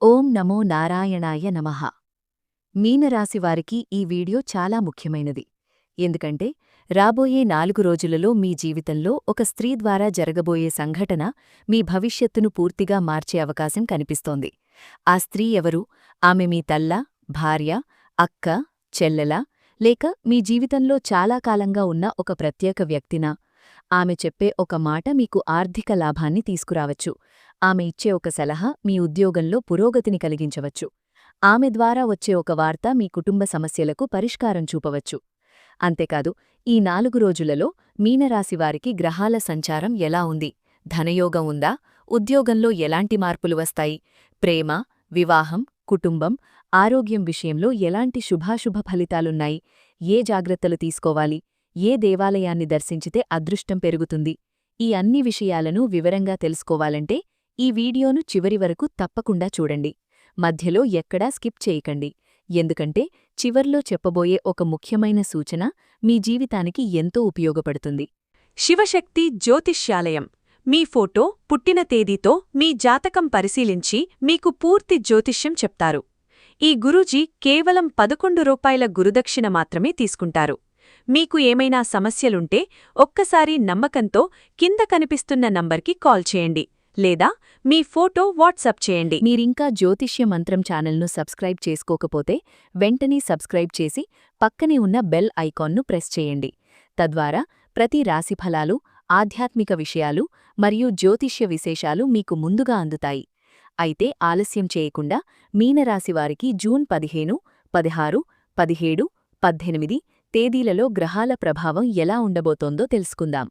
ఓం నమో నారాయణాయ నమః. మీనరాశివారికి ఈ వీడియో చాలా ముఖ్యమైనది. ఎందుకంటే రాబోయే 4 రోజులలో మీ జీవితంలో ఒక స్త్రీ ద్వారా జరగబోయే సంఘటన మీ భవిష్యత్తును పూర్తిగా మార్చే అవకాశం కనిపిస్తోంది. ఆ స్త్రీ ఎవరు? ఆమె మీ తల్లా, భార్య, అక్క, చెల్లెలా, లేక మీ జీవితంలో చాలా కాలంగా ఉన్న ఒక ప్రత్యేక వ్యక్తినా? ఆమె చెప్పే ఒక మాట మీకు ఆర్థిక లాభాన్ని తీసుకురావచ్చు. ఆమె ఇచ్చే ఒక సలహా మీ ఉద్యోగంలో పురోగతిని కలిగించవచ్చు. ఆమె ద్వారా వచ్చే ఒక వార్త మీ కుటుంబ సమస్యలకు పరిష్కారం చూపవచ్చు. అంతేకాదు, ఈ 4 రోజులలో మీనరాశివారికి గ్రహాల సంచారం ఎలా ఉంది? ధనయోగం ఉందా? ఉద్యోగంలో ఎలాంటి మార్పులు వస్తాయి? ప్రేమ, వివాహం, కుటుంబం, ఆరోగ్యం విషయంలో ఎలాంటి శుభాశుభ ఫలితాలున్నాయి? ఏ జాగ్రత్తలు తీసుకోవాలి? ఏ దేవాలయాన్ని దర్శించితే అదృష్టం పెరుగుతుంది? ఈ అన్ని విషయాలను వివరంగా తెలుసుకోవాలంటే ఈ వీడియోను చివరి వరకు తప్పకుండా చూడండి. మధ్యలో ఎక్కడా స్కిప్ చేయకండి. ఎందుకంటే చివర్లో చెప్పబోయే ఒక ముఖ్యమైన సూచన మీ జీవితానికి ఎంతో ఉపయోగపడుతుంది. శివశక్తి జ్యోతిష్యాలయం. మీ ఫోటో, పుట్టిన తేదీతో మీ జాతకం పరిశీలించి మీకు పూర్తి జ్యోతిష్యం చెప్తారు. ఈ గురూజీ కేవలం 11 రూపాయల గురుదక్షిణ మాత్రమే తీసుకుంటారు. మీకు ఏమైనా సమస్యలుంటే ఒక్కసారి నమ్మకంతో కింద కనిపిస్తున్న నంబర్కి కాల్ చేయండి, లేదా మీ ఫోటో వాట్సాప్ చేయండి. మీరింకా జ్యోతిష్య మంత్రం ఛానల్ను సబ్స్క్రైబ్ చేసుకోకపోతే వెంటనే సబ్స్క్రైబ్ చేసి పక్కనే ఉన్న బెల్ ఐకాన్ను ప్రెస్ చేయండి. తద్వారా ప్రతి రాశిఫలాలు, ఆధ్యాత్మిక విషయాలు మరియు జ్యోతిష్య విశేషాలు మీకు ముందుగా అందుతాయి. అయితే ఆలస్యం చేయకుండా మీనరాశివారికి జూన్ 15, 16, 17, 18 తేదీలలో గ్రహాల ప్రభావం ఎలా ఉండబోతోందో తెలుసుకుందాం.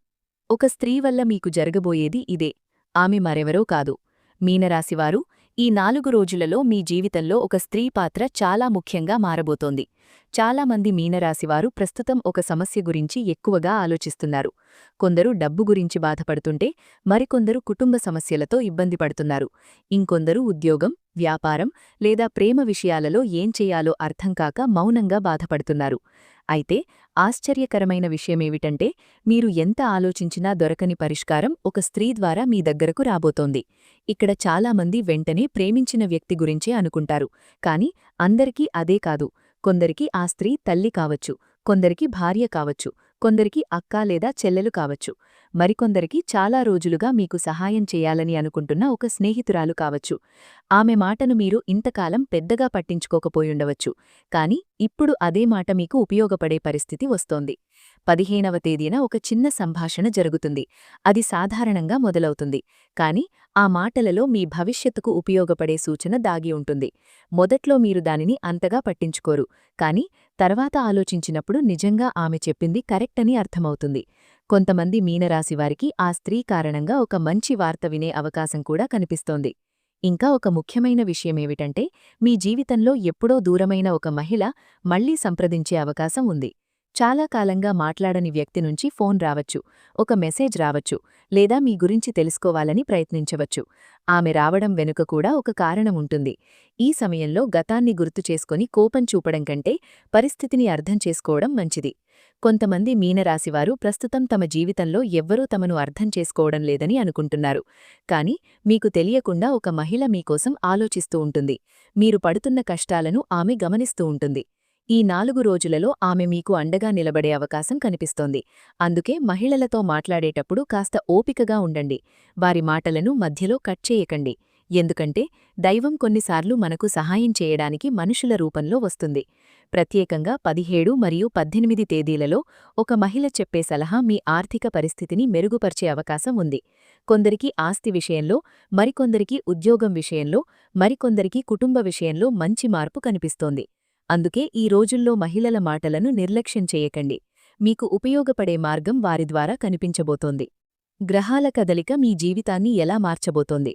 ఒక స్త్రీ వల్ల మీకు జరగబోయేది ఇదే. ఆమె మరెవరో కాదు, మీనరాశివారు. ఈ 4 రోజులలో మీ జీవితంలో ఒక స్త్రీ పాత్ర చాలా ముఖ్యంగా మారబోతోంది. చాలామంది మీనరాశివారు ప్రస్తుతం ఒక సమస్య గురించి ఎక్కువగా ఆలోచిస్తున్నారు. కొందరు డబ్బు గురించి బాధపడుతుంటే మరికొందరు కుటుంబ సమస్యలతో ఇబ్బంది పడుతున్నారు. ఇంకొందరు ఉద్యోగం, వ్యాపారం లేదా ప్రేమ విషయాలలో ఏం చెయ్యాలో అర్థం కాక మౌనంగా బాధపడుతున్నారు. అయితే ఆశ్చర్యకరమైన విషయమేమిటంటే మీరు ఎంత ఆలోచించినా దొరకని పరిష్కారం ఒక స్త్రీ ద్వారా మీ దగ్గరకు రాబోతోంది. ఇక్కడ చాలామంది వెంటనే ప్రేమించిన వ్యక్తి గురించే అనుకుంటారు. కాని అందరికీ అదే కాదు. కొందరికి ఆ స్త్రీ తల్లి కావచ్చు, కొందరికి భార్య కావచ్చు, కొందరికి అక్క లేదా చెల్లెలు కావచ్చు, మరికొందరికి చాలా రోజులుగా మీకు సహాయం చేయాలని అనుకుంటున్న ఒక స్నేహితురాలు కావచ్చు. ఆమె మాటను మీరు ఇంతకాలం పెద్దగా పట్టించుకోకపోయుండవచ్చు. కాని ఇప్పుడు అదే మాట మీకు ఉపయోగపడే పరిస్థితి వస్తోంది. 15వ తేదీన ఒక చిన్న సంభాషణ జరుగుతుంది. అది సాధారణంగా మొదలవుతుంది. కాని ఆ మాటలలో మీ భవిష్యత్తుకు ఉపయోగపడే సూచన దాగి ఉంటుంది. మొదట్లో మీరు దానిని అంతగా పట్టించుకోరు. కాని తర్వాత ఆలోచించినప్పుడు నిజంగా ఆమె చెప్పింది కరెక్ట్ అని అర్థమవుతుంది. కొంతమంది మీనరాశివారికి ఆ స్త్రీ కారణంగా ఒక మంచి వార్త వినే అవకాశం కూడా కనిపిస్తోంది. ఇంకా ఒక ముఖ్యమైన విషయమేమిటంటే మీ జీవితంలో ఎప్పుడో దూరమైన ఒక మహిళ మళ్లీ సంప్రదించే అవకాశం ఉంది. చాలా కాలంగా మాట్లాడని వ్యక్తి నుంచి ఫోన్ రావచ్చు, ఒక మెసేజ్ రావచ్చు, లేదా మీ గురించి తెలుసుకోవాలని ప్రయత్నించవచ్చు. ఆమె రావడం వెనుక కూడా ఒక కారణం ఉంటుంది. ఈ సమయంలో గతాన్ని గుర్తుచేసుకొని కోపం చూపడం కంటే పరిస్థితిని అర్థం చేసుకోవడం మంచిది. కొంతమంది మీనరాశివారు ప్రస్తుతం తమ జీవితంలో ఎవ్వరూ తమను అర్థం చేసుకోవడం లేదని అనుకుంటున్నారు. కాని మీకు తెలియకుండా ఒక మహిళ మీకోసం ఆలోచిస్తూ ఉంటుంది. మీరు పడుతున్న కష్టాలను ఆమె గమనిస్తూ ఉంటుంది. ఈ 4 రోజులలో ఆమె మీకు అండగా నిలబడే అవకాశం కనిపిస్తోంది. అందుకే మహిళలతో మాట్లాడేటప్పుడు కాస్త ఓపికగా ఉండండి. వారి మాటలను మధ్యలో కట్ చేయకండి. ఎందుకంటే దైవం కొన్నిసార్లు మనకు సహాయం చేయడానికి మనుషుల రూపంలో వస్తుంది. ప్రత్యేకంగా 17 మరియు 18 తేదీలలో ఒక మహిళ చెప్పే సలహా మీ ఆర్థిక పరిస్థితిని మెరుగుపర్చే అవకాశం ఉంది. కొందరికి ఆస్తి విషయంలో, మరికొందరికి ఉద్యోగం విషయంలో, మరికొందరికి కుటుంబ విషయంలో మంచి మార్పు కనిపిస్తోంది. అందుకే ఈ రోజుల్లో మహిళల మాటలను నిర్లక్ష్యం చేయకండి. మీకు ఉపయోగపడే మార్గం వారి ద్వారా కనిపించబోతోంది. గ్రహాల కదలిక మీ జీవితాన్ని ఎలా మార్చబోతోంది?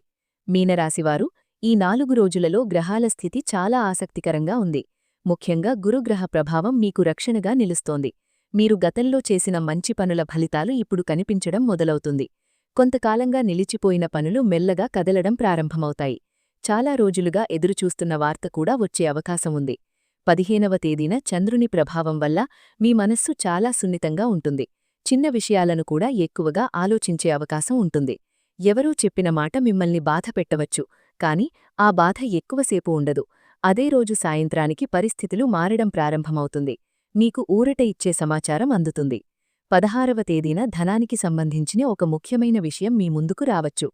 మీనరాశివారు, ఈ 4 రోజులలో గ్రహాల స్థితి చాలా ఆసక్తికరంగా ఉంది. ముఖ్యంగా గురుగ్రహ ప్రభావం మీకు రక్షణగా నిలుస్తోంది. మీరు గతంలో చేసిన మంచి పనుల ఫలితాలు ఇప్పుడు కనిపించడం మొదలవుతుంది. కొంతకాలంగా నిలిచిపోయిన పనులు మెల్లగా కదలడం ప్రారంభమవుతాయి. చాలా రోజులుగా ఎదురుచూస్తున్న వార్త కూడా వచ్చే అవకాశం ఉంది. 15వ తేదీన చంద్రుని ప్రభావం వల్ల మీ మనస్సు చాలా సున్నితంగా ఉంటుంది. చిన్న విషయాలను కూడా ఎక్కువగా ఆలోచించే అవకాశం ఉంటుంది. ఎవరో చెప్పిన మాట మిమ్మల్ని బాధపెట్టవచ్చు. కాని ఆ బాధ ఎక్కువసేపు ఉండదు. అదే రోజు సాయంత్రానికి పరిస్థితులు మారడం ప్రారంభమవుతుంది. మీకు ఊరట ఇచ్చే సమాచారం అందుతుంది. 16వ తేదీన ధనానికి సంబంధించిన ఒక ముఖ్యమైన విషయం మీ ముందుకు రావచ్చు.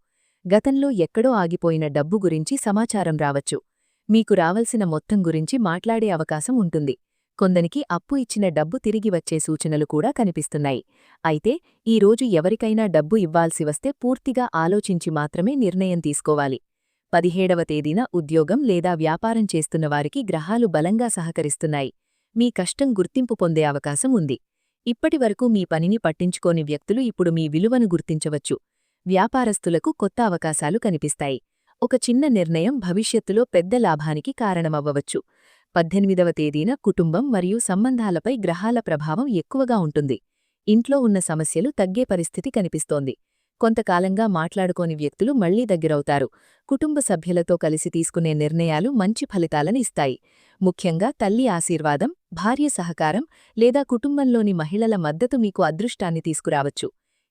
గతంలో ఎక్కడో ఆగిపోయిన డబ్బు గురించి సమాచారం రావచ్చు. మీకు రావలసిన మొత్తం గురించి మాట్లాడే అవకాశం ఉంటుంది. కొందరికి అప్పు ఇచ్చిన డబ్బు తిరిగి వచ్చే సూచనలు కూడా కనిపిస్తున్నాయి. అయితే ఈ రోజు ఎవరికైనా డబ్బు ఇవ్వాల్సి వస్తే పూర్తిగా ఆలోచించి మాత్రమే నిర్ణయం తీసుకోవాలి. 17వ తేదీన ఉద్యోగం లేదా వ్యాపారం చేస్తున్నవారికి గ్రహాలు బలంగా సహకరిస్తున్నాయి. మీ కష్టం గుర్తింపు పొందే అవకాశం ఉంది. ఇప్పటివరకు మీ పనిని పట్టించుకోని వ్యక్తులు ఇప్పుడు మీ విలువను గుర్తించవచ్చు. వ్యాపారస్తులకు కొత్త అవకాశాలు కనిపిస్తాయి. ఒక చిన్న నిర్ణయం భవిష్యత్తులో పెద్ద లాభానికి కారణమవ్వవచ్చు. 18వ తేదీన కుటుంబం మరియు సంబంధాలపై గ్రహాల ప్రభావం ఎక్కువగా ఉంటుంది. ఇంట్లో ఉన్న సమస్యలు తగ్గే పరిస్థితి కనిపిస్తోంది. కొంతకాలంగా మాట్లాడుకోని వ్యక్తులు మళ్లీ దగ్గరవుతారు. కుటుంబ సభ్యులతో కలిసి తీసుకునే నిర్ణయాలు మంచి ఫలితాలను ఇస్తాయి. ముఖ్యంగా తల్లి ఆశీర్వాదం, భార్య సహకారం లేదా కుటుంబంలోని మహిళల మద్దతు మీకు అదృష్టాన్ని తీసుకురావచ్చు.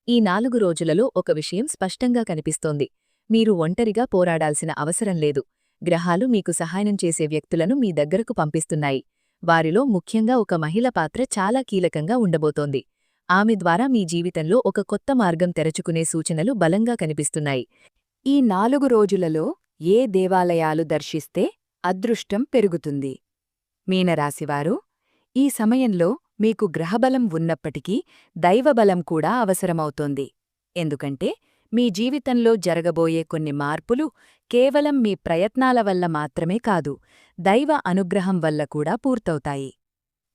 ఈ 4 రోజులలో ఒక విషయం స్పష్టంగా కనిపిస్తోంది. మీరు ఒంటరిగా పోరాడాల్సిన అవసరం లేదు. గ్రహాలు మీకు సహాయం చేసే వ్యక్తులను మీ దగ్గరకు పంపిస్తున్నాయి. వారిలో ముఖ్యంగా ఒక మహిళ పాత్ర చాలా కీలకంగా ఉండబోతోంది. ఆమె ద్వారా మీ జీవితంలో ఒక కొత్త మార్గం తెరచుకునే సూచనలు బలంగా కనిపిస్తున్నాయి. ఈ 4 రోజులలో ఏ దేవాలయాలు దర్శిస్తే అదృష్టం పెరుగుతుంది? మీనరాశివారు, ఈ సమయంలో మీకు గ్రహబలం ఉన్నప్పటికీ దైవబలం కూడా అవసరమవుతోంది. ఎందుకంటే మీ జీవితంలో జరగబోయే కొన్ని మార్పులు కేవలం మీ ప్రయత్నాల వల్ల మాత్రమే కాదు, దైవ అనుగ్రహం వల్ల కూడా పూర్తవుతాయి.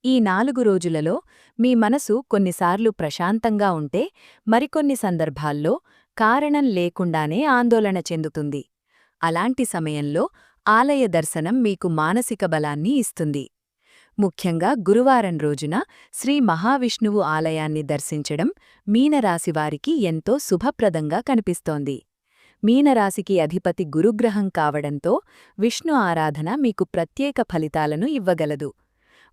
ఈ 4 రోజులలో మీ మనసు కొన్నిసార్లు ప్రశాంతంగా ఉంటే మరికొన్ని సందర్భాల్లో కారణం లేకుండానే ఆందోళన చెందుతుంది. అలాంటి సమయంలో ఆలయ దర్శనం మీకు మానసిక బలాన్ని ఇస్తుంది. ముఖ్యంగా గురువారం రోజున శ్రీ మహావిష్ణువు ఆలయాన్ని దర్శించడం మీనరాశివారికి ఎంతో శుభప్రదంగా కనిపిస్తోంది. మీనరాశికి అధిపతి గురుగ్రహం కావడంతో విష్ణు ఆరాధన మీకు ప్రత్యేక ఫలితాలను ఇవ్వగలదు.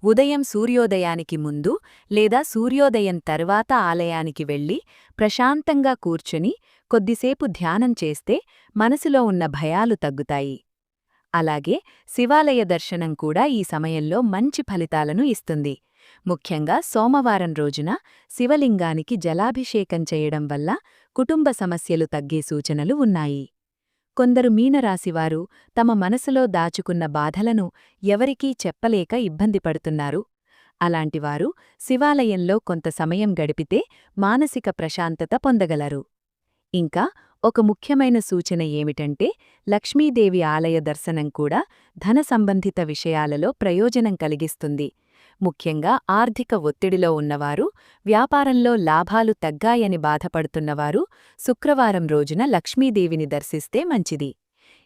ఉదయం సూర్యోదయానికి ముందు లేదా సూర్యోదయం తర్వాత ఆలయానికి వెళ్లి ప్రశాంతంగా కూర్చుని కొద్దిసేపు ధ్యానం చేస్తే మనసులో ఉన్న భయాలు తగ్గుతాయి. అలాగే శివాలయ దర్శనం కూడా ఈ సమయంలో మంచి ఫలితాలను ఇస్తుంది. ముఖ్యంగా సోమవారం రోజున శివలింగానికి జలాభిషేకం చేయడం వల్ల కుటుంబ సమస్యలు తగ్గే సూచనలు ఉన్నాయి. కొందరు మీనరాశివారు తమ మనసులో దాచుకున్న బాధలను ఎవరికీ చెప్పలేక ఇబ్బంది పడుతున్నారు. అలాంటివారు శివాలయంలో కొంత సమయం గడిపితే మానసిక ప్రశాంతత పొందగలరు. ఇంకా ఒక ముఖ్యమైన సూచన ఏమిటంటే లక్ష్మీదేవి ఆలయ దర్శనం కూడా ధన సంబంధిత విషయాలలో ప్రయోజనం కలిగిస్తుంది. ముఖ్యంగా ఆర్థిక ఒత్తిడిలో ఉన్నవారు, వ్యాపారంలో లాభాలు తగ్గాయని బాధపడుతున్నవారు శుక్రవారం రోజున లక్ష్మీదేవిని దర్శిస్తే మంచిది.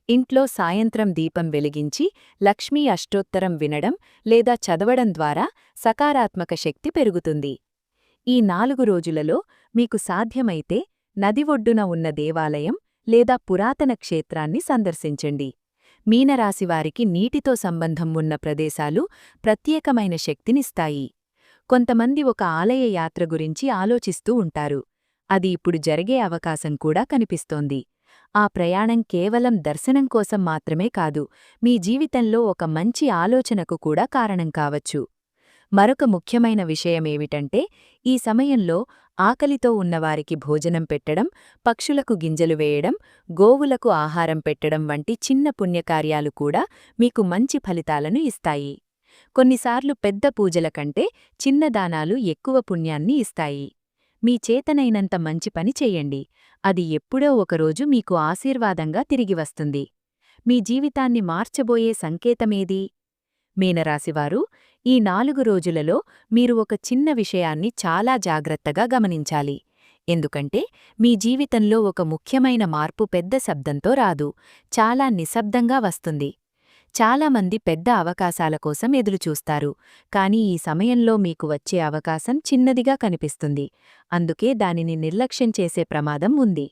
ఇంట్లో సాయంత్రం దీపం వెలిగించి లక్ష్మీ అష్టోత్తరం వినడం లేదా చదవడం ద్వారా సకారాత్మక శక్తి పెరుగుతుంది. ఈ 4 రోజులలో మీకు సాధ్యమైతే నది ఒడ్డున ఉన్న దేవాలయం లేదా పురాతన క్షేత్రాన్ని సందర్శించండి. మీనరాశివారికి నీటితో సంబంధం ఉన్న ప్రదేశాలు ప్రత్యేకమైన శక్తినిస్తాయి. కొంతమంది ఒక ఆలయ యాత్ర గురించి ఆలోచిస్తూ ఉంటారు. అది ఇప్పుడు జరిగే అవకాశం కూడా కనిపిస్తోంది. ఆ ప్రయాణం కేవలం దర్శనం కోసం మాత్రమే కాదు, మీ జీవితంలో ఒక మంచి ఆలోచనకు కూడా కారణం కావచ్చు. మరొక ముఖ్యమైన విషయమేమిటంటే ఈ సమయంలో ఆకలితో ఉన్నవారికి భోజనం పెట్టడం, పక్షులకు గింజలు వేయడం, గోవులకు ఆహారం పెట్టడం వంటి చిన్న పుణ్యకార్యాలు కూడా మీకు మంచి ఫలితాలను ఇస్తాయి. కొన్నిసార్లు పెద్ద పూజల కంటే చిన్న దానాలు ఎక్కువ పుణ్యాన్ని ఇస్తాయి. మీ చేతనైనంత మంచి పని చెయ్యండి. అది ఎప్పుడో ఒకరోజు మీకు ఆశీర్వాదంగా తిరిగి వస్తుంది. మీ జీవితాన్ని మార్చబోయే సంకేతమేది? మీనరాశివారు, ఈ 4 రోజులలో మీరు ఒక చిన్న విషయాన్ని చాలా జాగ్రత్తగా గమనించాలి. ఎందుకంటే మీ జీవితంలో ఒక ముఖ్యమైన మార్పు పెద్ద శబ్దంతో రాదు, చాలా నిశ్శబ్దంగా వస్తుంది. చాలామంది పెద్ద అవకాశాల కోసం ఎదురుచూస్తారు, కానీ ఈ సమయంలో మీకు వచ్చే అవకాశం చిన్నదిగా కనిపిస్తుంది. అందుకే దానిని నిర్లక్ష్యం చేసే ప్రమాదం ఉంది.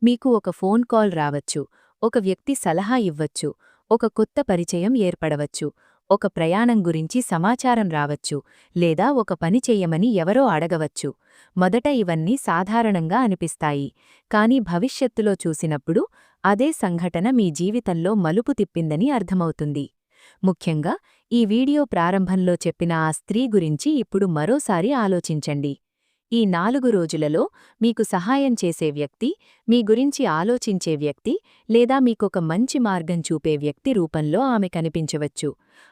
మీకు ఒక ఫోన్ కాల్ రావచ్చు, ఒక వ్యక్తి సలహా ఇవ్వచ్చు, ఒక కొత్త పరిచయం ఏర్పడవచ్చు, ఒక ప్రయాణం గురించి సమాచారం రావచ్చు, లేదా ఒక పని చెయ్యమని ఎవరో అడగవచ్చు. మొదట ఇవన్నీ సాధారణంగా అనిపిస్తాయి, కానీ భవిష్యత్తులో చూసినప్పుడు అదే సంఘటన మీ జీవితంలో మలుపు తిప్పిందని అర్థమవుతుంది. ముఖ్యంగా ఈ వీడియో ప్రారంభంలో చెప్పిన ఆ స్త్రీ గురించి ఇప్పుడు మరోసారి ఆలోచించండి. ఈ 4 రోజులలో మీకు సహాయం చేసే వ్యక్తి, మీ గురించి ఆలోచించే వ్యక్తి, లేదా మీకొక మంచి మార్గం చూపే వ్యక్తి రూపంలో ఆమె కనిపించవచ్చు.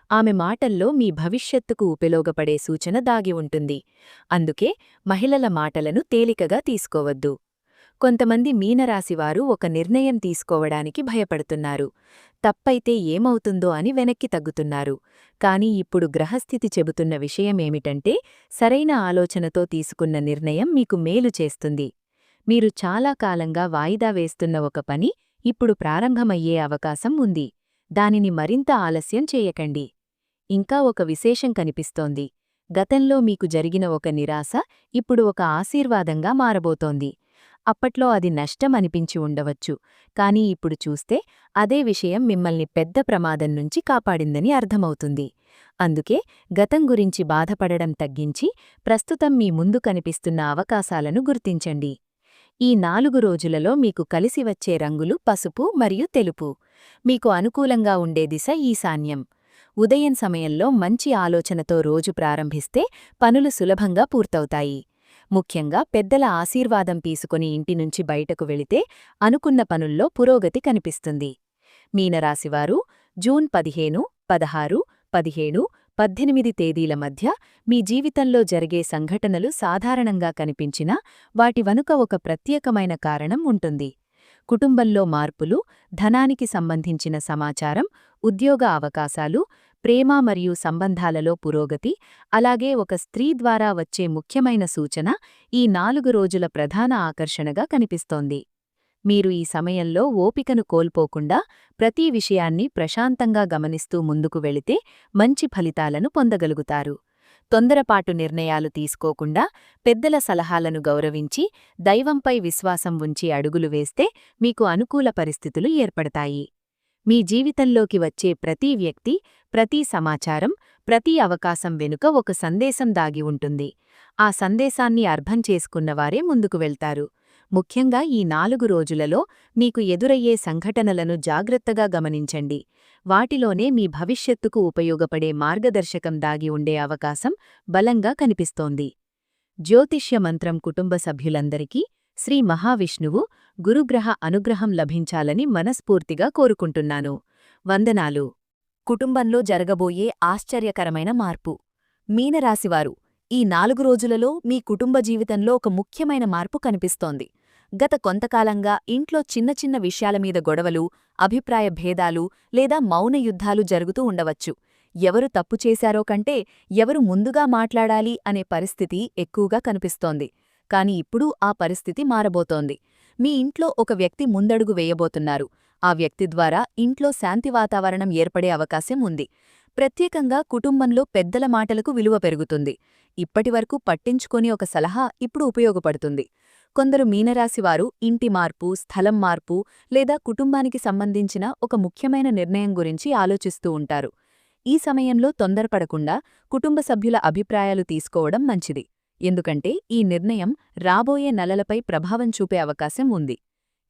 ఆమె మాటల్లో మీ భవిష్యత్తుకు ఉపయోగపడే సూచన దాగి ఉంటుంది. అందుకే మహిళల మాటలను తేలికగా తీసుకోవద్దు. కొంతమంది మీనరాశివారు ఒక నిర్ణయం తీసుకోవడానికి భయపడుతున్నారు. తప్పైతే ఏమవుతుందో అని వెనక్కి తగ్గుతున్నారు. కానీ ఇప్పుడు గ్రహస్థితి చెబుతున్న విషయమేమిటంటే, సరైన ఆలోచనతో తీసుకున్న నిర్ణయం మీకు మేలు చేస్తుంది. మీరు చాలా కాలంగా వాయిదా వేస్తున్న ఒక పని ఇప్పుడు ప్రారంభమయ్యే అవకాశం ఉంది. దానిని మరింత ఆలస్యం చేయకండి. ఇంకా ఒక విశేషం కనిపిస్తోంది. గతంలో మీకు జరిగిన ఒక నిరాశ ఇప్పుడు ఒక ఆశీర్వాదంగా మారబోతోంది. అప్పట్లో అది నష్టం అనిపించి ఉండవచ్చు, కానీ ఇప్పుడు చూస్తే అదే విషయం మిమ్మల్ని పెద్ద ప్రమాదం నుంచి కాపాడిందని అర్థమవుతుంది. అందుకే గతం గురించి బాధపడడం తగ్గించి ప్రస్తుతం మీ ముందు కనిపిస్తున్న అవకాశాలను గుర్తించండి. ఈ 4 రోజులలో మీకు కలిసి వచ్చే రంగులు పసుపు మరియు తెలుపు. మీకు అనుకూలంగా ఉండే దిశ ఈశాన్యం. ఉదయం సమయంలో మంచి ఆలోచనతో రోజు ప్రారంభిస్తే పనులు సులభంగా పూర్తవుతాయి. ముఖ్యంగా పెద్దల ఆశీర్వాదం తీసుకుని ఇంటినుంచి బయటకు వెళితే అనుకున్న పనుల్లో పురోగతి కనిపిస్తుంది. మీనరాశివారు జూన్ 15, 16, 17, 18 తేదీల మధ్య మీ జీవితంలో జరిగే సంఘటనలు సాధారణంగా కనిపించినా వాటి వెనుక ఒక ప్రత్యేకమైన కారణం ఉంటుంది. కుటుంబంలో మార్పులు, ధనానికి సంబంధించిన సమాచారం, ఉద్యోగ అవకాశాలు, ప్రేమ మరియు సంబంధాలలో పురోగతి, అలాగే ఒక స్త్రీ ద్వారా వచ్చే ముఖ్యమైన సూచన ఈ 4 రోజుల ప్రధాన ఆకర్షణగా కనిపిస్తోంది. మీరు ఈ సమయంలో ఓపికను కోల్పోకుండా ప్రతి విషయాన్ని ప్రశాంతంగా గమనిస్తూ ముందుకు వెళితే మంచి ఫలితాలను పొందగలుగుతారు. తొందరపాటు నిర్ణయాలు తీసుకోకుండా పెద్దల సలహాలను గౌరవించి దైవంపై విశ్వాసం ఉంచి అడుగులు వేస్తే మీకు అనుకూల పరిస్థితులు ఏర్పడతాయి. మీ జీవితంలోకి వచ్చే ప్రతి వ్యక్తి, ప్రతి సమాచారం, ప్రతి అవకాశం వెనుక ఒక సందేశం దాగి ఉంటుంది. ఆ సందేశాన్ని అర్థం చేసుకున్నవారే ముందుకు వెళ్తారు. ముఖ్యంగా ఈ 4 రోజులలో మీకు ఎదురయ్యే సంఘటనలను జాగ్రత్తగా గమనించండి. వాటిలోనే మీ భవిష్యత్తుకు ఉపయోగపడే మార్గదర్శకం దాగి ఉండే అవకాశం బలంగా కనిపిస్తోంది. జ్యోతిష్య మంత్రం కుటుంబ సభ్యులందరికీ శ్రీ మహావిష్ణువు, గురుగ్రహ అనుగ్రహం లభించాలని మనస్ఫూర్తిగా కోరుకుంటున్నాను. వందనాలు. కుటుంబంలో జరగబోయే ఆశ్చర్యకరమైన మార్పు. మీనరాశివారు ఈ 4 రోజులలో మీ కుటుంబ జీవితంలో ఒక ముఖ్యమైన మార్పు కనిపిస్తోంది. గత కొంతకాలంగా ఇంట్లో చిన్న చిన్న విషయాల మీద గొడవలు, అభిప్రాయ భేదాలు లేదా మౌన యుద్ధాలు జరుగుతూ ఉండవచ్చు. ఎవరు తప్పు చేశారో కంటే ఎవరు ముందుగా మాట్లాడాలి అనే పరిస్థితి ఎక్కువగా కనిపిస్తోంది. కాని ఇప్పుడు ఆ పరిస్థితి మారబోతోంది. మీ ఇంట్లో ఒక వ్యక్తి ముందడుగు వేయబోతున్నారు. ఆ వ్యక్తి ద్వారా ఇంట్లో శాంతి వాతావరణం ఏర్పడే అవకాశం ఉంది. ప్రత్యేకంగా కుటుంబంలో పెద్దల మాటలకు విలువ పెరుగుతుంది. ఇప్పటివరకు పట్టించుకొని ఒక సలహా ఇప్పుడు ఉపయోగపడుతుంది. కొందరు మీనరాశివారు ఇంటి మార్పు, స్థలం మార్పు లేదా కుటుంబానికి సంబంధించిన ఒక ముఖ్యమైన నిర్ణయం గురించి ఆలోచిస్తూ ఉంటారు. ఈ సమయంలో తొందరపడకుండా కుటుంబ సభ్యుల అభిప్రాయాలు తీసుకోవడం మంచిది. ఎందుకంటే ఈ నిర్ణయం రాబోయే నెలలపై ప్రభావం చూపే అవకాశం ఉంది.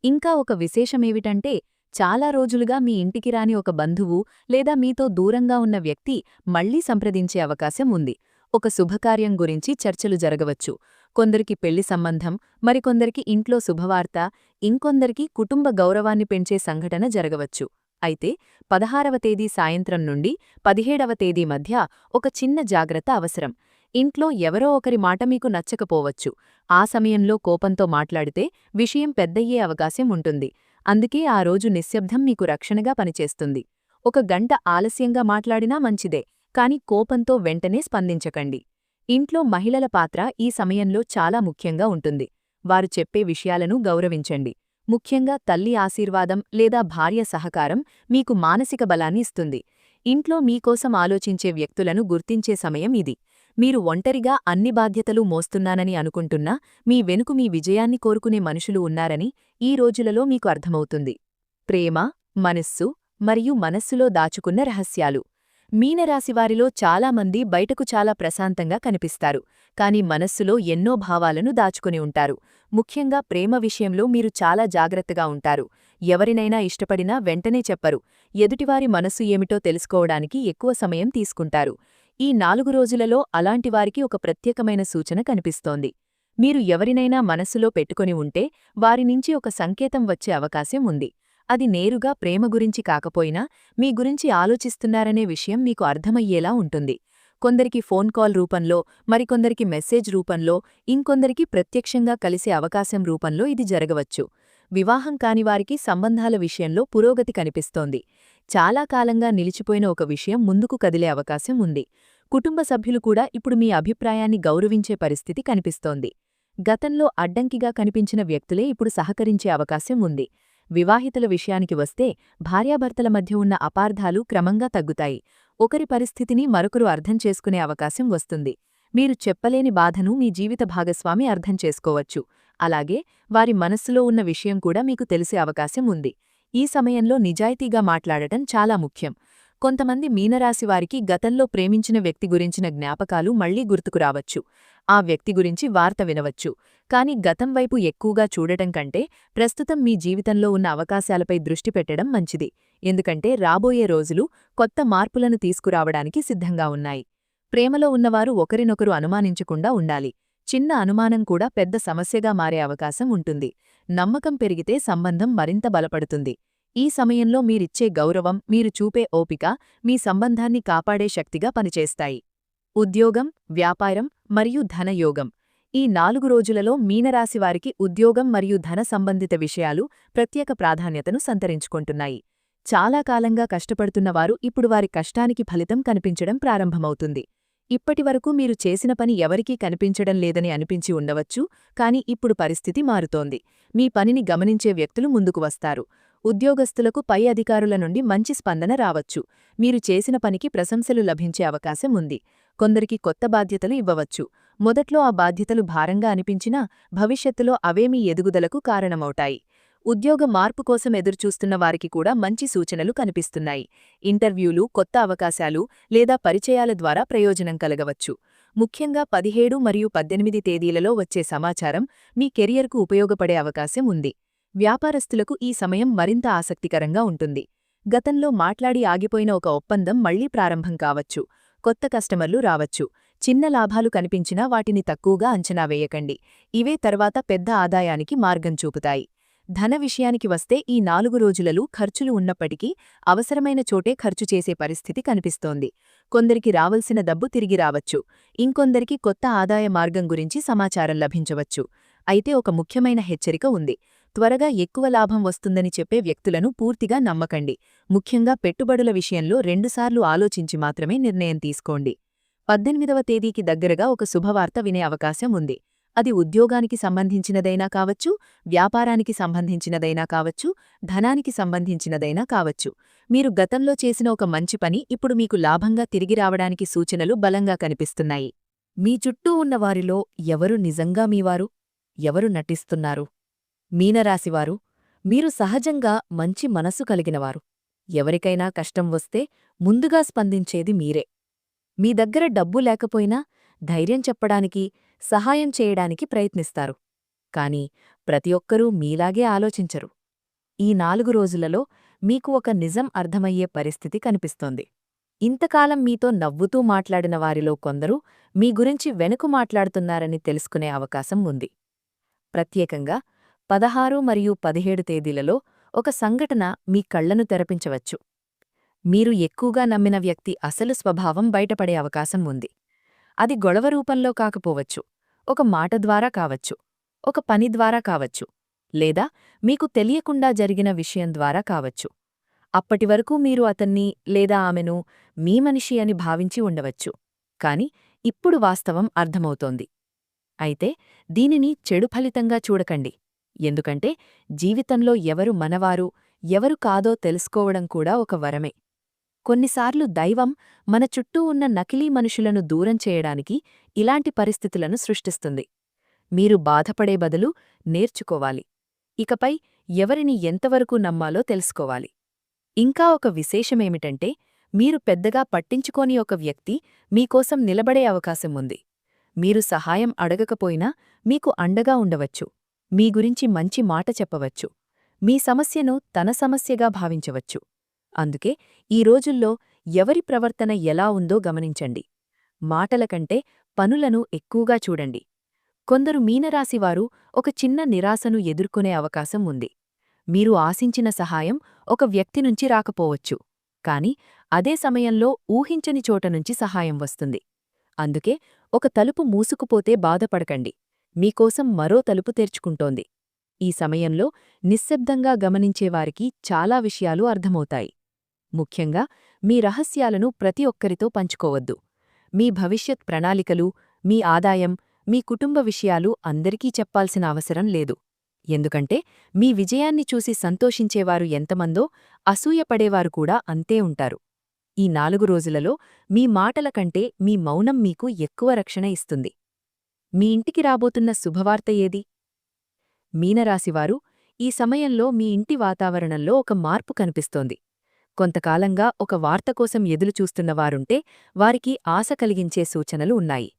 ఇంకా ఒక విశేషమేమిటంటే, చాలా రోజులుగా మీ ఇంటికి రాని ఒక బంధువు లేదా మీతో దూరంగా ఉన్న వ్యక్తి మళ్లీ సంప్రదించే అవకాశం ఉంది. ఒక శుభకార్యం గురించి చర్చలు జరగవచ్చు. కొందరికి పెళ్లి సంబంధం, మరికొందరికి ఇంట్లో శుభవార్త, ఇంకొందరికి కుటుంబ గౌరవాన్ని పెంచే సంఘటన జరగవచ్చు. అయితే 16వ తేదీ సాయంత్రం నుండి 17వ తేదీ మధ్య ఒక చిన్న జాగ్రత్త అవసరం. ఇంట్లో ఎవరో ఒకరి మాట మీకు నచ్చకపోవచ్చు. ఆ సమయంలో కోపంతో మాట్లాడితే విషయం పెద్దయ్యే అవకాశం ఉంటుంది. అందుకే ఆ రోజు నిశ్శబ్దం మీకు రక్షణగా పనిచేస్తుంది. 1 గంట ఆలస్యంగా మాట్లాడినా మంచిదే, కాని కోపంతో వెంటనే స్పందించకండి. ఇంట్లో మహిళల పాత్ర ఈ సమయంలో చాలా ముఖ్యంగా ఉంటుంది. వారు చెప్పే విషయాలను గౌరవించండి. ముఖ్యంగా తల్లి ఆశీర్వాదం లేదా భార్య సహకారం మీకు మానసిక బలాన్ని ఇస్తుంది. ఇంట్లో మీకోసం ఆలోచించే వ్యక్తులను గుర్తించే సమయం ఇది. మీరు ఒంటరిగా అన్ని బాధ్యతలు మోస్తున్నానని అనుకుంటున్నా మీ వెనుక మీ విజయాన్ని కోరుకునే మనుషులు ఉన్నారని ఈ రోజులలో మీకు అర్థమవుతుంది. ప్రేమ, మనస్సు మరియు మనస్సులో దాచుకున్న రహస్యాలు. మీనరాశివారిలో చాలామంది బయటకు చాలా ప్రశాంతంగా కనిపిస్తారు, కాని మనస్సులో ఎన్నో భావాలను దాచుకుని ఉంటారు. ముఖ్యంగా ప్రేమ విషయంలో మీరు చాలా జాగ్రత్తగా ఉంటారు. ఎవరినైనా ఇష్టపడినా వెంటనే చెప్పరు. ఎదుటివారి మనస్సు ఏమిటో తెలుసుకోవడానికి ఎక్కువ సమయం తీసుకుంటారు. ఈ 4 రోజులలో అలాంటివారికి ఒక ప్రత్యేకమైన సూచన కనిపిస్తోంది. మీరు ఎవరినైనా మనస్సులో పెట్టుకొని ఉంటే వారి నుంచి ఒక సంకేతం వచ్చే అవకాశం ఉంది. అది నేరుగా ప్రేమ గురించి కాకపోయినా మీ గురించి ఆలోచిస్తున్నారనే విషయం మీకు అర్థమయ్యేలా ఉంటుంది. కొందరికి ఫోన్ కాల్ రూపంలో, మరికొందరికి మెసేజ్ రూపంలో, ఇంకొందరికి ప్రత్యక్షంగా కలిసే అవకాశం రూపంలో ఇది జరగవచ్చు. వివాహం కానివారికి సంబంధాల విషయంలో పురోగతి కనిపిస్తోంది. చాలా కాలంగా నిలిచిపోయిన ఒక విషయం ముందుకు కదిలే అవకాశం ఉంది. కుటుంబ సభ్యులు కూడా ఇప్పుడు మీ అభిప్రాయాన్ని గౌరవించే పరిస్థితి కనిపిస్తోంది. గతంలో అడ్డంకిగా కనిపించిన వ్యక్తులే ఇప్పుడు సహకరించే అవకాశం ఉంది. వివాహితుల విషయానికి వస్తే భార్యాభర్తల మధ్య ఉన్న అపార్థాలు క్రమంగా తగ్గుతాయి. ఒకరి పరిస్థితిని మరొకరు అర్థం చేసుకునే అవకాశం వస్తుంది. మీరు చెప్పలేని బాధను మీ జీవిత భాగస్వామి అర్థం చేసుకోవచ్చు. అలాగే వారి మనస్సులో ఉన్న విషయం కూడా మీకు తెలిసే అవకాశం ఉంది. ఈ సమయంలో నిజాయితీగా మాట్లాడటం చాలా ముఖ్యం. కొంతమంది మీనరాశివారికి గతంలో ప్రేమించిన వ్యక్తి గురించిన జ్ఞాపకాలు మళ్లీ గుర్తుకు రావచ్చు. ఆ వ్యక్తి గురించి వార్త వినవచ్చు. కాని గతం వైపు ఎక్కువగా చూడటం కంటే ప్రస్తుతం మీ జీవితంలో ఉన్న అవకాశాలపై దృష్టి పెట్టడం మంచిది. ఎందుకంటే రాబోయే రోజులు కొత్త మార్పులను తీసుకురావడానికి సిద్ధంగా ఉన్నాయి. ప్రేమలో ఉన్నవారు ఒకరినొకరు అనుమానించకుండా ఉండాలి. చిన్న అనుమానం కూడా పెద్ద సమస్యగా మారే అవకాశం ఉంటుంది. నమ్మకం పెరిగితే సంబంధం మరింత బలపడుతుంది. ఈ సమయంలో మీరిచ్చే గౌరవం, మీరు చూపే ఓపిక మీ సంబంధాన్ని కాపాడే శక్తిగా పనిచేస్తాయి. ఉద్యోగం, వ్యాపారం మరియు ధనయోగం. ఈ 4 రోజులలో మీనరాశివారికి ఉద్యోగం మరియు ధన సంబంధిత విషయాలు ప్రత్యేక ప్రాధాన్యతను సంతరించుకుంటున్నాయి. చాలా కాలంగా కష్టపడుతున్నవారు ఇప్పుడు వారి కష్టానికి ఫలితం కనిపించడం ప్రారంభమవుతుంది. ఇప్పటివరకు మీరు చేసిన పని ఎవరికీ కనిపించడం లేదని అనిపించి ఉండవచ్చు, కాని ఇప్పుడు పరిస్థితి మారుతోంది. మీ పనిని గమనించే వ్యక్తులు ముందుకు వస్తారు. ఉద్యోగస్తులకు పై అధికారుల నుండి మంచి స్పందన రావచ్చు. మీరు చేసిన పనికి ప్రశంసలు లభించే అవకాశం ఉంది. కొందరికి కొత్త బాధ్యతలు ఇవ్వవచ్చు. మొదట్లో ఆ బాధ్యతలు భారంగా అనిపించినా భవిష్యత్తులో అవే మీ ఎదుగుదలకు కారణమవుతాయి. ఉద్యోగ మార్పు కోసం ఎదురుచూస్తున్న వారికి కూడా మంచి సూచనలు కనిపిస్తున్నాయి. ఇంటర్వ్యూలు, కొత్త అవకాశాలు లేదా పరిచయాల ద్వారా ప్రయోజనం కలగవచ్చు. ముఖ్యంగా 17 మరియు 18 తేదీలలో వచ్చే సమాచారం మీ కెరియర్కు ఉపయోగపడే అవకాశం ఉంది. వ్యాపారస్తులకు ఈ సమయం మరింత ఆసక్తికరంగా ఉంటుంది. గతంలో మాట్లాడి ఆగిపోయిన ఒక ఒప్పందం మళ్లీ ప్రారంభం కావచ్చు. కొత్త కస్టమర్లు రావచ్చు. చిన్న లాభాలు కనిపించినా వాటిని తక్కువగా అంచనా వేయకండి. ఇవే తర్వాత పెద్ద ఆదాయానికి మార్గం చూపుతాయి. ధన విషయానికి వస్తే ఈ 4 రోజులలో ఖర్చులు ఉన్నప్పటికీ అవసరమైన చోటే ఖర్చు చేసే పరిస్థితి కనిపిస్తోంది. కొందరికి రావలసిన డబ్బు తిరిగి రావచ్చు. ఇంకొందరికి కొత్త ఆదాయ మార్గం గురించి సమాచారం లభించవచ్చు. అయితే ఒక ముఖ్యమైన హెచ్చరిక ఉంది. త్వరగా ఎక్కువ లాభం వస్తుందని చెప్పే వ్యక్తులను పూర్తిగా నమ్మకండి. ముఖ్యంగా పెట్టుబడుల విషయంలో 2 సార్లు ఆలోచించి మాత్రమే నిర్ణయం తీసుకోండి. 18వ తేదీకి దగ్గరగా ఒక శుభవార్త వినే అవకాశం ఉంది. అది ఉద్యోగానికి సంబంధించినదైనా కావచ్చు, వ్యాపారానికి సంబంధించినదైనా కావచ్చు, ధనానికి సంబంధించినదైనా కావచ్చు. మీరు గతంలో చేసిన ఒక మంచి పని ఇప్పుడు మీకు లాభంగా తిరిగి రావడానికి సూచనలు బలంగా కనిపిస్తున్నాయి. మీ చుట్టూ ఉన్నవారిలో ఎవరు నిజంగా మీవారు, ఎవరు నటిస్తున్నారు? మీనరాశివారు, మీరు సహజంగా మంచి మనసు కలిగినవారు. ఎవరికైనా కష్టం వస్తే ముందుగా స్పందించేది మీరే. మీ దగ్గర డబ్బు లేకపోయినా ధైర్యం చెప్పడానికి, సహాయం చేయడానికి ప్రయత్నిస్తారు. కాని ప్రతి ఒక్కరూ మీలాగే ఆలోచించరు. ఈ 4 రోజులలో మీకు ఒక నిజం అర్థమయ్యే పరిస్థితి కనిపిస్తోంది. ఇంతకాలం మీతో నవ్వుతూ మాట్లాడిన వారిలో కొందరు మీ గురించి వెనుక మాట్లాడుతున్నారని తెలుసుకునే అవకాశం ఉంది. ప్రత్యేకంగా 16 మరియు 17 తేదీలలో ఒక సంఘటన మీ కళ్లను తెరపించవచ్చు. మీరు ఎక్కువగా నమ్మిన వ్యక్తి అసలు స్వభావం బయటపడే అవకాశం ఉంది. అది గొడవ రూపంలో కాకపోవచ్చు, ఒక మాట ద్వారా కావచ్చు, ఒక పని ద్వారా కావచ్చు, లేదా మీకు తెలియకుండా జరిగిన విషయం ద్వారా కావచ్చు. అప్పటివరకు మీరు అతన్ని లేదా ఆమెను మీ మనిషి అని భావించి ఉండవచ్చు. కాని ఇప్పుడు వాస్తవం అర్థమవుతోంది. అయితే దీనిని చెడు ఫలితంగా చూడకండి. ఎందుకంటే జీవితంలో ఎవరు మనవారు, ఎవరు కాదో తెలుసుకోవడం కూడా ఒక వరమే. కొన్నిసార్లు దైవం మన చుట్టూ ఉన్న నకిలీ మనుషులను దూరం చేయడానికి ఇలాంటి పరిస్థితులను సృష్టిస్తుంది. మీరు బాధపడే బదులు నేర్చుకోవాలి. ఇకపై ఎవరిని ఎంతవరకు నమ్మాలో తెలుసుకోవాలి. ఇంకా ఒక విశేషమేమిటంటే మీరు పెద్దగా పట్టించుకోని ఒక వ్యక్తి మీకోసం నిలబడే అవకాశం ఉంది. మీరు సహాయం అడగకపోయినా మీకు అండగా ఉండవచ్చు. మీ గురించి మంచి మాట చెప్పవచ్చు. మీ సమస్యను తన సమస్యగా భావించవచ్చు. అందుకే ఈ రోజుల్లో ఎవరి ప్రవర్తన ఎలా ఉందో గమనించండి. మాటల కంటే పనులను ఎక్కువగా చూడండి. కొందరు మీనరాశివారు ఒక చిన్న నిరాశను ఎదుర్కొనే అవకాశం ఉంది. మీరు ఆశించిన సహాయం ఒక వ్యక్తి నుంచి రాకపోవచ్చు. కాని అదే సమయంలో ఊహించని చోట నుంచి సహాయం వస్తుంది. అందుకే ఒక తలుపు మూసుకుపోతే బాధపడకండి. మీకోసం మరో తలుపు తెరుచుకుంటోంది. ఈ సమయంలో నిశ్శబ్దంగా గమనించేవారికి చాలా విషయాలు అర్థమవుతాయి. ముఖ్యంగా మీ రహస్యాలను ప్రతి ఒక్కరితో పంచుకోవద్దు. మీ భవిష్యత్ ప్రణాళికలు, మీ ఆదాయం, మీ కుటుంబ విషయాలు అందరికీ చెప్పాల్సిన అవసరం లేదు. ఎందుకంటే మీ విజయాన్ని చూసి సంతోషించేవారు ఎంతమందో అసూయపడేవారు కూడా అంతే ఉంటారు. ఈ 4 రోజులలో మీ మాటల కంటే మీ మౌనం మీకు ఎక్కువ రక్షణ ఇస్తుంది. మీ ఇంటికి రాబోతున్న శుభవార్త ఏది? మీనరాశివారు, ఈ సమయంలో మీ ఇంటి వాతావరణంలో ఒక మార్పు కనిపిస్తోంది. కొంతకాలంగా ఒక వార్త కోసం ఎదురుచూస్తున్నవారుంటే వారికి ఆశ కలిగించే సూచనలు ఉన్నాయి.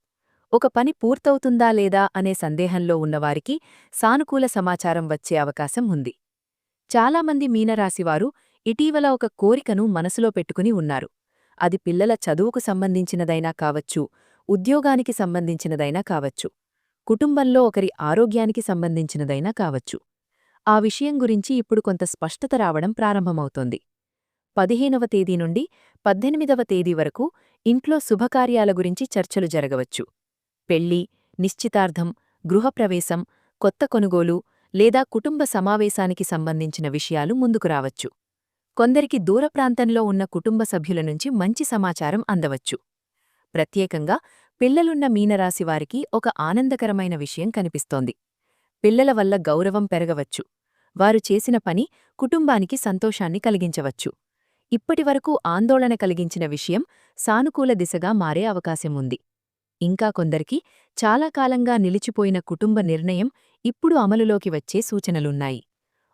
ఒక పని పూర్తవుతుందా లేదా అనే సందేహంలో ఉన్నవారికి సానుకూల సమాచారం వచ్చే అవకాశం ఉంది. చాలామంది మీనరాశివారు ఇటీవల ఒక కోరికను మనసులో పెట్టుకుని ఉన్నారు. అది పిల్లల చదువుకు సంబంధించినదైనా కావచ్చు, ఉద్యోగానికి సంబంధించినదైనా కావచ్చు, కుటుంబంలో ఒకరి ఆరోగ్యానికి సంబంధించినదైనా కావచ్చు. ఆ విషయం గురించి ఇప్పుడు కొంత స్పష్టత రావడం ప్రారంభమవుతోంది. 15వ తేదీ నుండి 18వ తేదీ వరకు ఇంట్లో శుభకార్యాల గురించి చర్చలు జరగవచ్చు. పెళ్లి, నిశ్చితార్థం, గృహప్రవేశం, కొత్త కొనుగోలు లేదా కుటుంబ సమావేశానికి సంబంధించిన విషయాలు ముందుకు రావచ్చు. కొందరికి దూరప్రాంతంలో ఉన్న కుటుంబ సభ్యుల నుంచి మంచి సమాచారం అందవచ్చు. ప్రత్యేకంగా పిల్లలున్న మీనరాశివారికి ఒక ఆనందకరమైన విషయం కనిపిస్తోంది. పిల్లల వల్ల గౌరవం పెరగవచ్చు. వారు చేసిన పని కుటుంబానికి సంతోషాన్ని కలిగించవచ్చు. ఇప్పటివరకు ఆందోళన కలిగించిన విషయం సానుకూల దిశగా మారే అవకాశం ఉంది. ఇంకా కొందరికి చాలా కాలంగా నిలిచిపోయిన కుటుంబ నిర్ణయం ఇప్పుడు అమలులోకి వచ్చే సూచనలున్నాయి.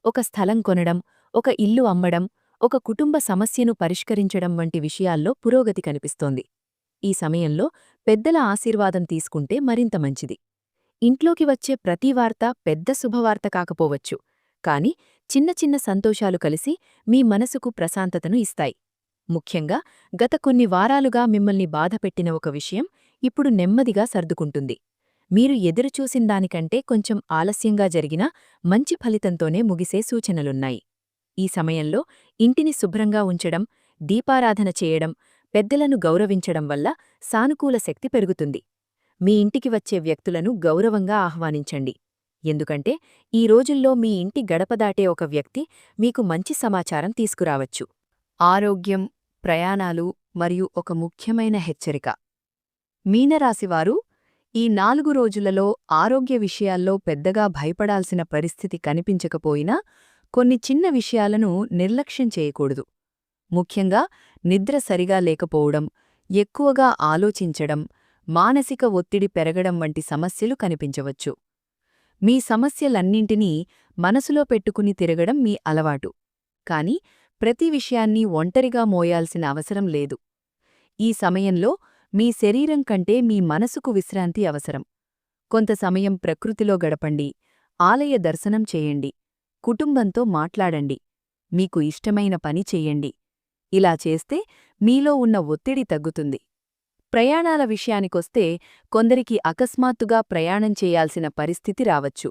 ఒక స్థలం కొనడం, ఒక ఇల్లు అమ్మడం, ఒక కుటుంబ సమస్యను పరిష్కరించడం వంటి విషయాల్లో పురోగతి కనిపిస్తోంది. ఈ సమయంలో పెద్దల ఆశీర్వాదం తీసుకుంటే మరింత మంచిది. ఇంట్లోకి వచ్చే ప్రతి వార్త పెద్ద శుభవార్త కాకపోవచ్చు, కాని చిన్న చిన్న సంతోషాలు కలిసి మీ మనసుకు ప్రశాంతతను ఇస్తాయి. ముఖ్యంగా గత కొన్ని వారాలుగా మిమ్మల్ని బాధపెట్టిన ఒక విషయం ఇప్పుడు నెమ్మదిగా సర్దుకుంటుంది. మీరు ఎదురుచూసిందానికంటే కొంచెం ఆలస్యంగా జరిగినా మంచి ఫలితంతోనే ముగిసే సూచనలున్నాయి. ఈ సమయంలో ఇంటిని శుభ్రంగా ఉంచడం, దీపారాధన చేయడం, పెద్దలను గౌరవించడం వల్ల సానుకూల శక్తి పెరుగుతుంది. మీ ఇంటికి వచ్చే వ్యక్తులను గౌరవంగా ఆహ్వానించండి. ఎందుకంటే ఈ రోజుల్లో మీ ఇంటి గడపదాటే ఒక వ్యక్తి మీకు మంచి సమాచారం తీసుకురావచ్చు. ఆరోగ్యం, ప్రయాణాలు మరియు ఒక ముఖ్యమైన హెచ్చరిక. మీనరాశివారు, ఈ 4 రోజులలో ఆరోగ్య విషయాల్లో పెద్దగా భయపడాల్సిన పరిస్థితి కనిపించకపోయినా కొన్ని చిన్న విషయాలను నిర్లక్ష్యం చేయకూడదు. ముఖ్యంగా నిద్ర సరిగా లేకపోవడం, ఎక్కువగా ఆలోచించడం, మానసిక ఒత్తిడి పెరగడం వంటి సమస్యలు కనిపించవచ్చు. మీ సమస్యలన్నింటినీ మనసులో పెట్టుకుని తిరగడం మీ అలవాటు. కాని ప్రతి విషయాన్ని ఒంటరిగా మోయాల్సిన అవసరం లేదు. ఈ సమయంలో మీ శరీరం కంటే మీ మనసుకు విశ్రాంతి అవసరం. కొంత సమయం ప్రకృతిలో గడపండి, ఆలయ దర్శనం చేయండి, కుటుంబంతో మాట్లాడండి, మీకు ఇష్టమైన పని చెయ్యండి. ఇలా చేస్తే మీలో ఉన్న ఒత్తిడి తగ్గుతుంది. ప్రయాణాల విషయానికొస్తే కొందరికి అకస్మాత్తుగా ప్రయాణం చేయాల్సిన పరిస్థితి రావచ్చు.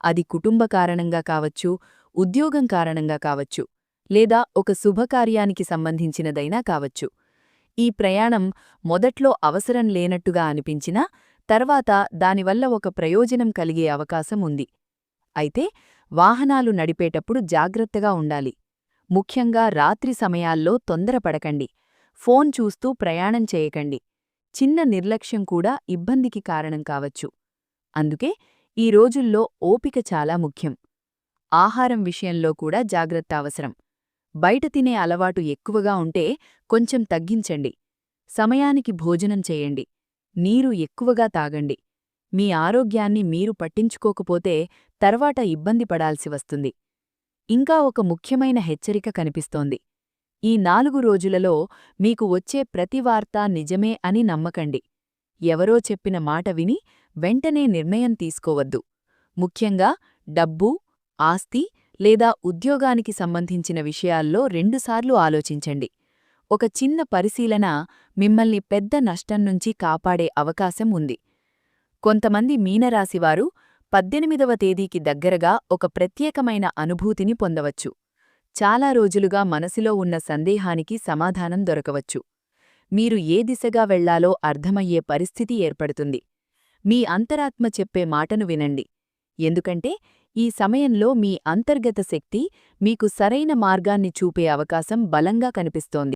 అది కుటుంబ కారణంగా కావచ్చు, ఉద్యోగం కారణంగా కావచ్చు, లేదా ఒక శుభకార్యానికి సంబంధించినదైనా కావచ్చు. ఈ ప్రయాణం మొదట్లో అవసరం లేనట్టుగా అనిపించినా తర్వాత దానివల్ల ఒక ప్రయోజనం కలిగే అవకాశం ఉంది. అయితే వాహనాలు నడిపేటప్పుడు జాగ్రత్తగా ఉండాలి. ముఖ్యంగా రాత్రి సమయాల్లో తొందరపడకండి. ఫోన్ చూస్తూ ప్రయాణం చేయకండి. చిన్న నిర్లక్ష్యం కూడా ఇబ్బందికి కారణం కావచ్చు. అందుకే ఈ రోజుల్లో ఓపిక చాలా ముఖ్యం. ఆహారం విషయంలో కూడా జాగ్రత్త అవసరం. బయట తినే అలవాటు ఎక్కువగా ఉంటే కొంచెం తగ్గించండి. సమయానికి భోజనం చేయండి. నీరు ఎక్కువగా తాగండి. మీ ఆరోగ్యాన్ని మీరు పట్టించుకోకపోతే తర్వాత ఇబ్బంది పడాల్సి వస్తుంది. ఇంకా ఒక ముఖ్యమైన హెచ్చరిక కనిపిస్తోంది. ఈ 4 రోజులలో మీకు వచ్చే ప్రతి వార్త నిజమే అని నమ్మకండి. ఎవరో చెప్పిన మాట విని వెంటనే నిర్ణయం తీసుకోవద్దు. ముఖ్యంగా డబ్బు, ఆస్తి లేదా ఉద్యోగానికి సంబంధించిన విషయాల్లో రెండుసార్లు ఆలోచించండి. ఒక చిన్న పరిశీలన మిమ్మల్ని పెద్ద నష్టం నుంచి కాపాడే అవకాశం ఉంది. కొంతమంది మీనరాశివారు 18వ తేదీకి దగ్గరగా ఒక ప్రత్యేకమైన అనుభూతిని పొందవచ్చు. చాలా రోజులుగా మనసులో ఉన్న సందేహానికి సమాధానం దొరకవచ్చు. మీరు ఏ దిశగా వెళ్లాలో అర్థమయ్యే పరిస్థితి ఏర్పడుతుంది. మీ అంతరాత్మ చెప్పే మాటను వినండి. ఎందుకంటే ఈ సమయంలో మీ అంతర్గత శక్తి మీకు సరైన మార్గాన్ని చూపే అవకాశం బలంగా కనిపిస్తోంది.